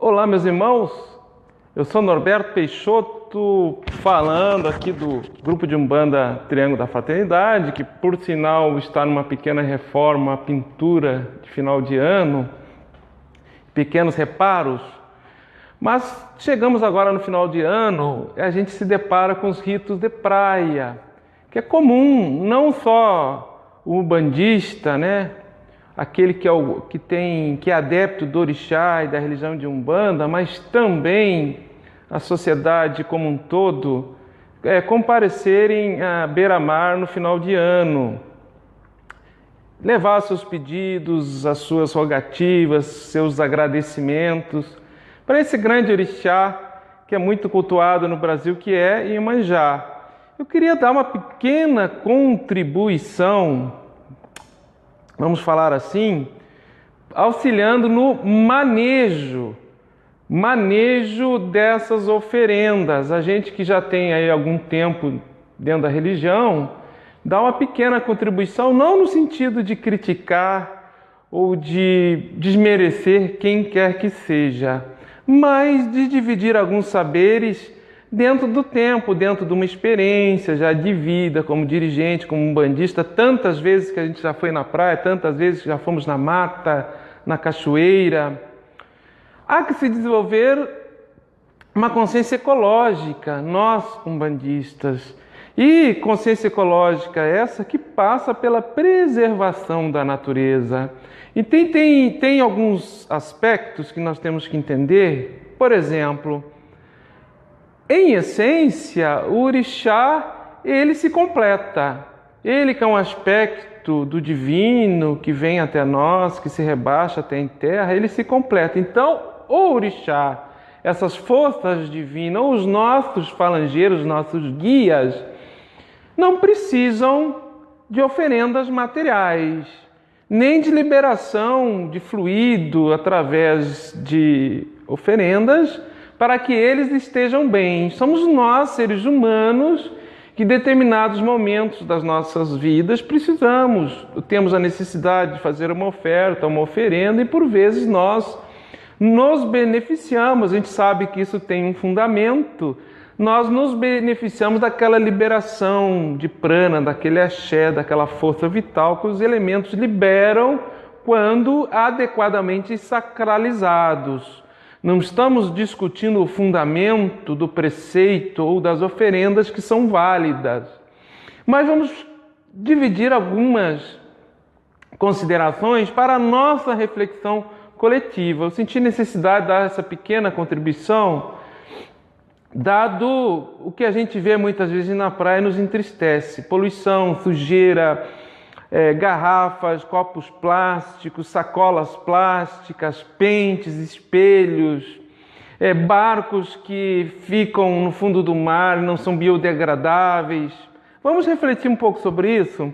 Olá, meus irmãos, eu sou Norberto Peixoto, falando aqui do grupo de Umbanda Triângulo da Fraternidade, que por sinal está numa pequena reforma, pintura de final de ano, pequenos reparos, mas chegamos agora no final de ano e a gente se depara com os ritos de praia, que é comum, não só o umbandista, né? Aquele que é adepto do orixá e da religião de Umbanda, mas também a sociedade como um todo, comparecerem à beira-mar no final de ano, levar seus pedidos, as suas rogativas, seus agradecimentos para esse grande orixá que é muito cultuado no Brasil, que é Iemanjá. Eu queria dar uma pequena contribuição, vamos falar assim, auxiliando no manejo dessas oferendas. A gente que já tem aí algum tempo dentro da religião, dá uma pequena contribuição, não no sentido de criticar ou de desmerecer quem quer que seja, mas de dividir alguns saberes dentro do tempo, dentro de uma experiência já de vida, como dirigente, como umbandista, tantas vezes que a gente já foi na praia, tantas vezes que já fomos na mata, na cachoeira. Há que se desenvolver uma consciência ecológica, nós umbandistas. E consciência ecológica essa que passa pela preservação da natureza. E tem alguns aspectos que nós temos que entender. Por exemplo, em essência, o orixá, ele se completa. Ele que é um aspecto do divino, que vem até nós, que se rebaixa até em terra, ele se completa. Então, o orixá, essas forças divinas, os nossos falangeiros, nossos guias, não precisam de oferendas materiais, nem de liberação de fluido através de oferendas, para que eles estejam bem. Somos nós, seres humanos, que em determinados momentos das nossas vidas temos a necessidade de fazer uma oferta, uma oferenda, e por vezes nós nos beneficiamos. A gente sabe que isso tem um fundamento. Nós nos beneficiamos daquela liberação de prana, daquele axé, daquela força vital que os elementos liberam quando adequadamente sacralizados. Não estamos discutindo o fundamento do preceito ou das oferendas que são válidas, mas vamos dividir algumas considerações para a nossa reflexão coletiva. Eu senti necessidade de dar essa pequena contribuição, dado o que a gente vê muitas vezes na praia nos entristece: poluição, sujeira, garrafas, copos plásticos, sacolas plásticas, pentes, espelhos, barcos que ficam no fundo do mar e não são biodegradáveis. Vamos refletir um pouco sobre isso?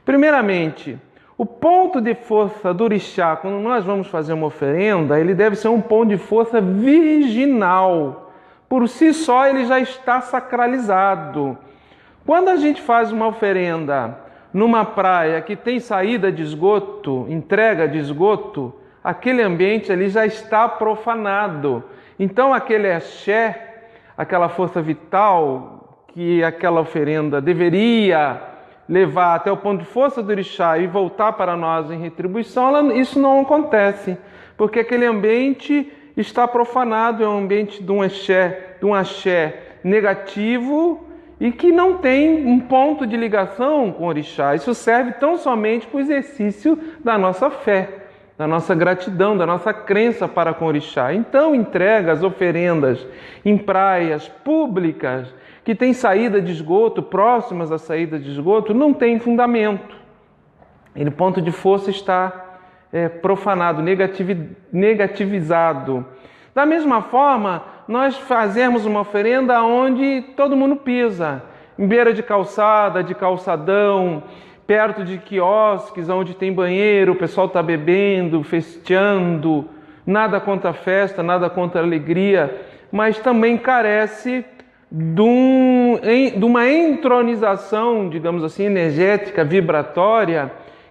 Primeiramente, o ponto de força do orixá, quando nós vamos fazer uma oferenda, ele deve ser um ponto de força virginal. Por si só, ele já está sacralizado. Quando a gente faz uma oferenda numa praia que tem saída de esgoto, entrega de esgoto, aquele ambiente ali já está profanado. Então aquele axé, aquela força vital que aquela oferenda deveria levar até o ponto de força do orixá e voltar para nós em retribuição, isso não acontece, porque aquele ambiente está profanado, é um ambiente de um axé negativo, e que não tem um ponto de ligação com o orixá. Isso serve tão somente para o exercício da nossa fé, da nossa gratidão, da nossa crença para com o orixá. Então, entrega as oferendas em praias públicas que têm saída de esgoto, próximas à saída de esgoto, não tem fundamento. O ponto de força está profanado, negativizado. Da mesma forma, nós fazemos uma oferenda onde todo mundo pisa, em beira de calçada, de calçadão, perto de quiosques, onde tem banheiro, o pessoal está bebendo, festeando, nada contra a festa, nada contra a alegria, mas também carece de uma entronização, digamos assim, energética, vibratória,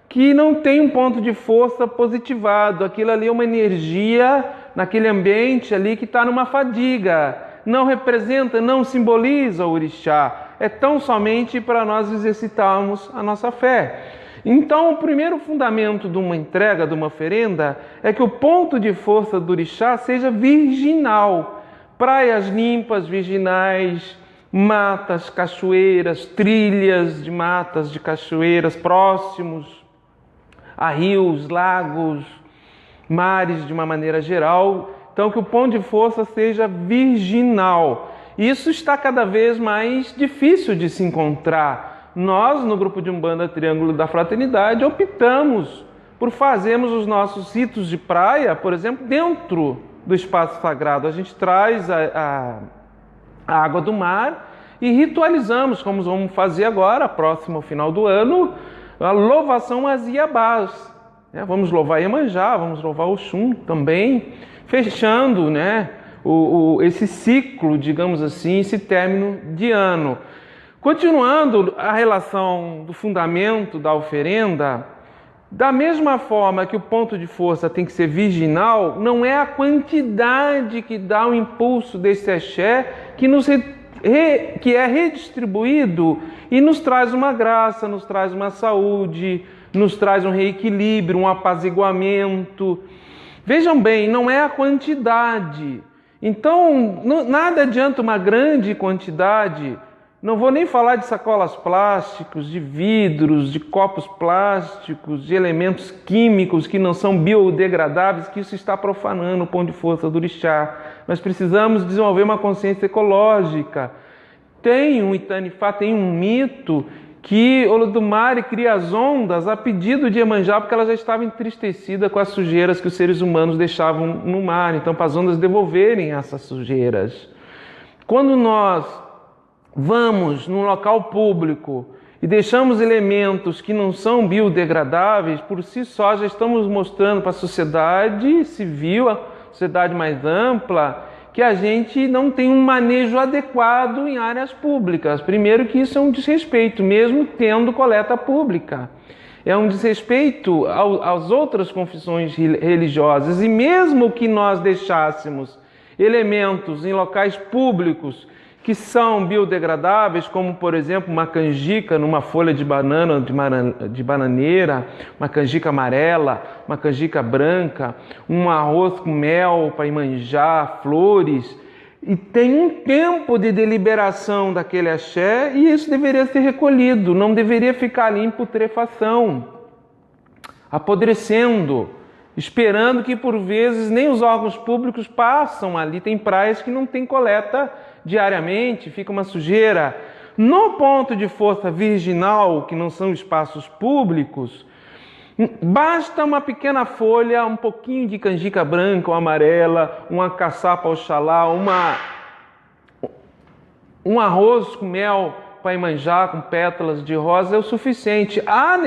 que não tem um ponto de força positivado. Aquilo ali é uma energia naquele ambiente ali que está numa fadiga. Não representa, não simboliza o orixá. É tão somente para nós exercitarmos a nossa fé. Então, o primeiro fundamento de uma entrega, de uma oferenda, é que o ponto de força do orixá seja virginal. Praias limpas, virginais, matas, cachoeiras, trilhas de matas, de cachoeiras próximos a rios, lagos, mares de uma maneira geral. Então, que o ponto de força seja virginal. Isso está cada vez mais difícil de se encontrar. Nós, no grupo de Umbanda Triângulo da Fraternidade, optamos por fazermos os nossos ritos de praia, por exemplo, dentro do espaço sagrado. A gente traz a água do mar e ritualizamos, como vamos fazer agora, próximo ao final do ano, a louvação às Iabás. Vamos louvar Iemanjá, vamos louvar Oxum também, fechando, esse ciclo, digamos assim, esse término de ano. Continuando a relação do fundamento da oferenda, da mesma forma que o ponto de força tem que ser virginal, não é a quantidade que dá o impulso desse axé que é redistribuído e nos traz uma graça, nos traz uma saúde, nos traz um reequilíbrio, um apaziguamento. Vejam bem, não é a quantidade. Então, nada adianta uma grande quantidade. Não vou nem falar de sacolas plásticas, de vidros, de copos plásticos, de elementos químicos que não são biodegradáveis, que isso está profanando o ponto de força do orixá. Nós precisamos desenvolver uma consciência ecológica. Tem um Itanifá, tem um mito que Olodumare cria as ondas a pedido de Iemanjá, porque ela já estava entristecida com as sujeiras que os seres humanos deixavam no mar. Então, para as ondas devolverem essas sujeiras. Quando nós vamos num local público e deixamos elementos que não são biodegradáveis, por si só já estamos mostrando para a sociedade civil, a sociedade mais ampla, que a gente não tem um manejo adequado em áreas públicas. Primeiro que isso é um desrespeito, mesmo tendo coleta pública. É um desrespeito às outras confissões religiosas. E mesmo que nós deixássemos elementos em locais públicos que são biodegradáveis, como, por exemplo, uma canjica numa folha de banana, de bananeira, uma canjica amarela, uma canjica branca, um arroz com mel para Iemanjá, flores, e tem um tempo de deliberação daquele axé, e isso deveria ser recolhido, não deveria ficar ali em putrefação, apodrecendo, esperando que, por vezes, nem os órgãos públicos passam ali. Tem praias que não tem coleta diariamente, fica uma sujeira. No ponto de força virginal, que não são espaços públicos, basta uma pequena folha, um pouquinho de canjica branca ou amarela, uma caçapa oxalá, um arroz com mel para Iemanjá, com pétalas de rosa, é o suficiente.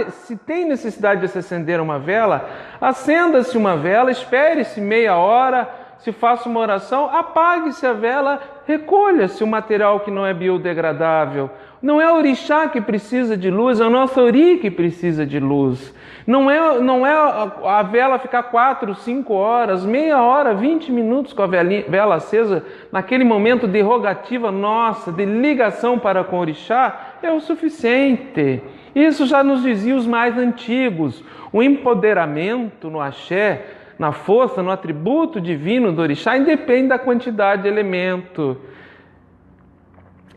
Se tem necessidade de se acender uma vela, acenda-se uma vela, espere-se meia hora, se faça uma oração, apague-se a vela, recolha-se o material que não é biodegradável. Não é o orixá que precisa de luz, é o nosso ori que precisa de luz. Não é a vela ficar 4, 5 horas, meia hora, 20 minutos com a vela acesa, naquele momento de rogativa nossa, de ligação para com o orixá, é o suficiente. Isso já nos diziam os mais antigos. O empoderamento no axé, na força, no atributo divino do orixá, independe da quantidade de elemento.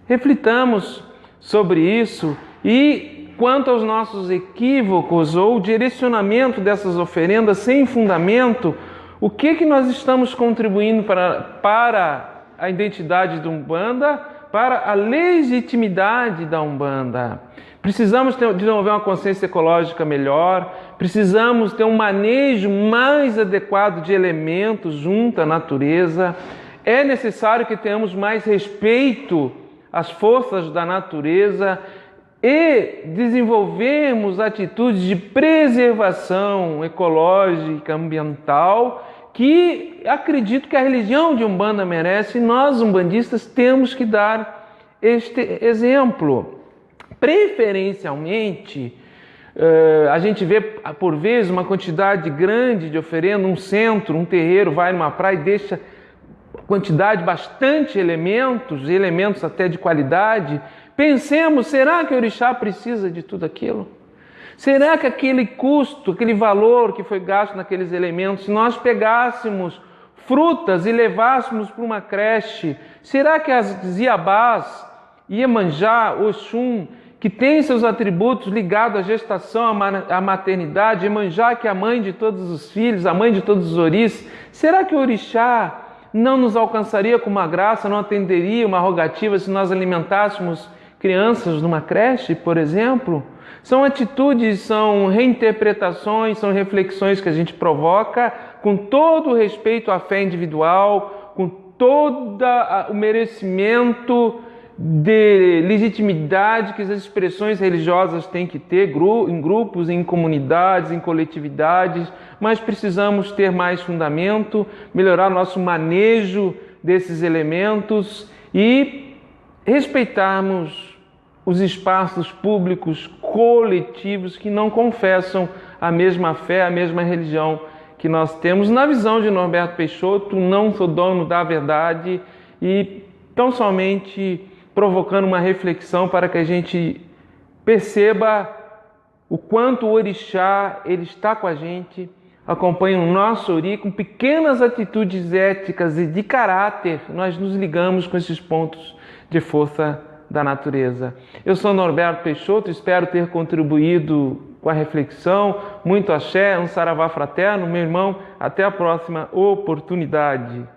Reflitamos sobre isso e quanto aos nossos equívocos ou direcionamento dessas oferendas sem fundamento, o que nós estamos contribuindo para a identidade da Umbanda, para a legitimidade da Umbanda? Precisamos desenvolver uma consciência ecológica melhor, precisamos ter um manejo mais adequado de elementos junto à natureza. É necessário que tenhamos mais respeito às forças da natureza e desenvolvermos atitudes de preservação ecológica, ambiental, que acredito que a religião de Umbanda merece e nós, umbandistas, temos que dar este exemplo. Preferencialmente, A gente vê, por vezes, uma quantidade grande de oferenda, um centro, um terreiro, vai numa praia e deixa quantidade, bastante elementos até de qualidade. Pensemos, será que o orixá precisa de tudo aquilo? Será que aquele custo, aquele valor que foi gasto naqueles elementos, se nós pegássemos frutas e levássemos para uma creche, será que as Iabás, Iemanjá, Oxum, que tem seus atributos ligados à gestação, à maternidade, Iemanjá, que é a mãe de todos os filhos, a mãe de todos os oris, será que o orixá não nos alcançaria com uma graça, não atenderia uma rogativa se nós alimentássemos crianças numa creche, por exemplo? São atitudes, são reinterpretações, são reflexões que a gente provoca com todo o respeito à fé individual, com todo o merecimento de legitimidade que as expressões religiosas têm que ter em grupos, em comunidades, em coletividades, mas precisamos ter mais fundamento, melhorar nosso manejo desses elementos e respeitarmos os espaços públicos coletivos que não confessam a mesma fé, a mesma religião que nós temos. Na visão de Norberto Peixoto, não sou dono da verdade e tão somente provocando uma reflexão para que a gente perceba o quanto o orixá ele está com a gente, acompanha o nosso ori, com pequenas atitudes éticas e de caráter, nós nos ligamos com esses pontos de força da natureza. Eu sou Norberto Peixoto, espero ter contribuído com a reflexão. Muito axé, um saravá fraterno, meu irmão, até a próxima oportunidade.